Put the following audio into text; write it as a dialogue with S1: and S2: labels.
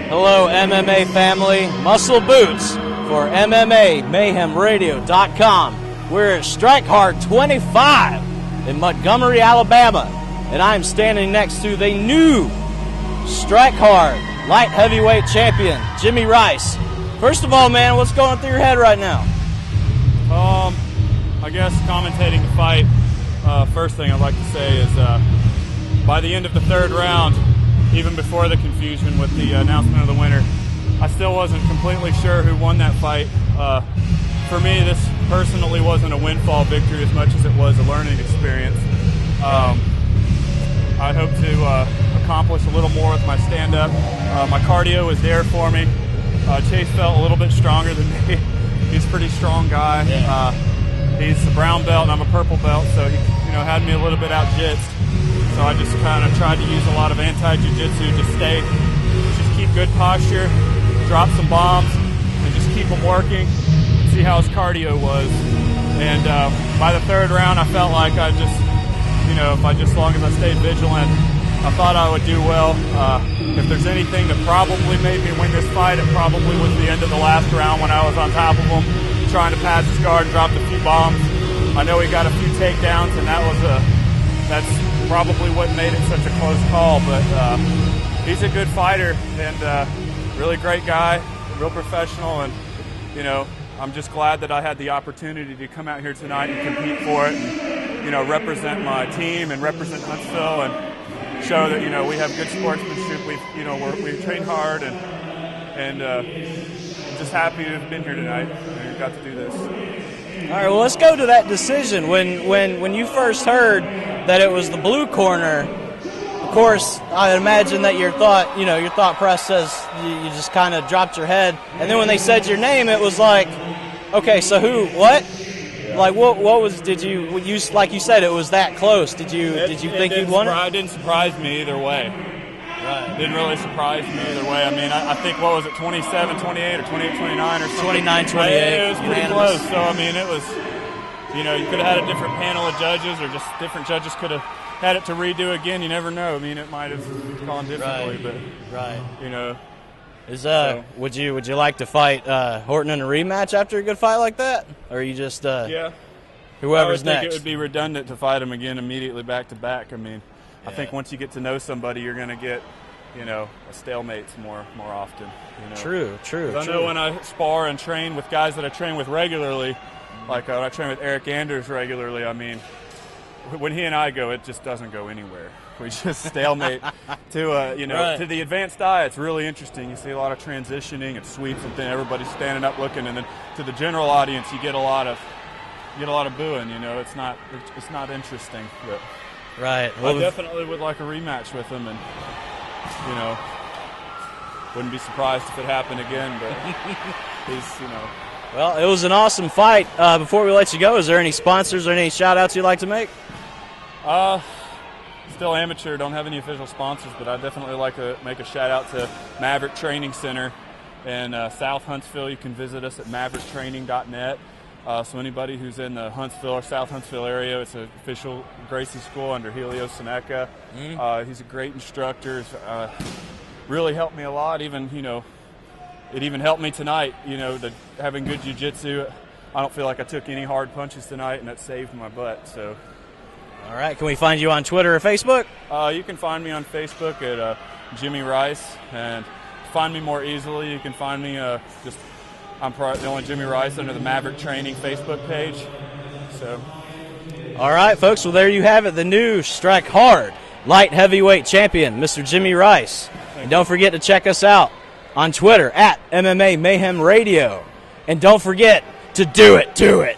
S1: Hello, MMA family. Muscle Boots for MMA Mayhem Radio.com. We're at Strikehard 25 in Montgomery, Alabama, and I'm standing next to the new Strikehard light heavyweight champion, Jimmy Rice. First of all, man, what's going through your head right now?
S2: I guess commentating the fight, first thing I'd like to say is by the end of the third round, even before the confusion with the announcement of the winner, I still wasn't completely sure who won that fight. For me, this personally wasn't a windfall victory as much as it was a learning experience. I hope to accomplish a little more with my stand-up. My cardio was there for me. Chase felt a little bit stronger than me. He's a pretty strong guy. He's a brown belt and I'm a purple belt, so he had me a little bit out-jitzed. So I just kind of tried to use a lot of anti-jiu-jitsu, just keep good posture, drop some bombs, and just keep him working, see how his cardio was. And by the third round, I felt like as long as I stayed vigilant, I thought I would do well. If there's anything that probably made me win this fight, it probably was the end of the last round when I was on top of him, trying to pass his guard and dropped a few bombs. I know he got a few takedowns, and that's probably what made it such a close call. But he's a good fighter and really great guy, real professional, and I'm just glad that I had the opportunity to come out here tonight and compete for it, and represent my team and represent Huntsville and show that we have good sportsmanship. We train hard and just happy to have been here tonight and got to do this.
S1: All right, well, let's go to that decision. When you first heard that it was the blue corner, of course, I imagine that your thought process, you just kind of dropped your head. And then when they said your name, it was like, okay, so who, what? Like, what was, like you said, it was that close. Did you think you'd won it?
S2: It didn't surprise me either way. Right. It didn't really surprise me either way. I mean, I think, what was it, 27-28 or 28-29 or something?
S1: 29-28.
S2: It was pretty close. So, I mean, it was, you could have had a different panel of judges, or just different judges could have had it to redo again. You never know. I mean, it might have gone differently, but would you like to fight Horton in a rematch after a good fight like that, or are you just whoever's next? I think it would be redundant to fight him again immediately back to back. I mean, I think once you get to know somebody, you're going to get a stalemate more often.
S1: True.
S2: I know when I spar and train with guys that I train with regularly, like when I train with Eric Anders regularly, I mean, when he and I go, it just doesn't go anywhere. We just stalemate to to the advanced eye. It's really interesting. You see a lot of transitioning and sweeps and things. Everybody's standing up looking, and then to the general audience, you get a lot of booing. It's not interesting. But
S1: right.
S2: Well, I definitely would like a rematch with him, and wouldn't be surprised if it happened again. But he's
S1: Well, it was an awesome fight. Before we let you go, is there any sponsors or any shout-outs you'd like to make?
S2: Still amateur, don't have any official sponsors, but I'd definitely like to make a shout-out to Maverick Training Center in South Huntsville. You can visit us at mavericktraining.net. So anybody who's in the Huntsville or South Huntsville area, it's an official Gracie school under Helio Seneca. He's a great instructor. Really helped me a lot. Even, it even helped me tonight, having good jiu-jitsu. I don't feel like I took any hard punches tonight, and that saved my butt. So,
S1: all right. Can we find you on Twitter or Facebook?
S2: You can find me on Facebook at Jimmy Rice, and to find me more easily, you can find me I'm probably the only Jimmy Rice under the Maverick Training Facebook page. So,
S1: all right, folks. Well, there you have it. The new Strikehard light heavyweight champion, Mr. Jimmy Rice. And don't forget to check us out on Twitter at MMA Mayhem Radio. And don't forget to do it.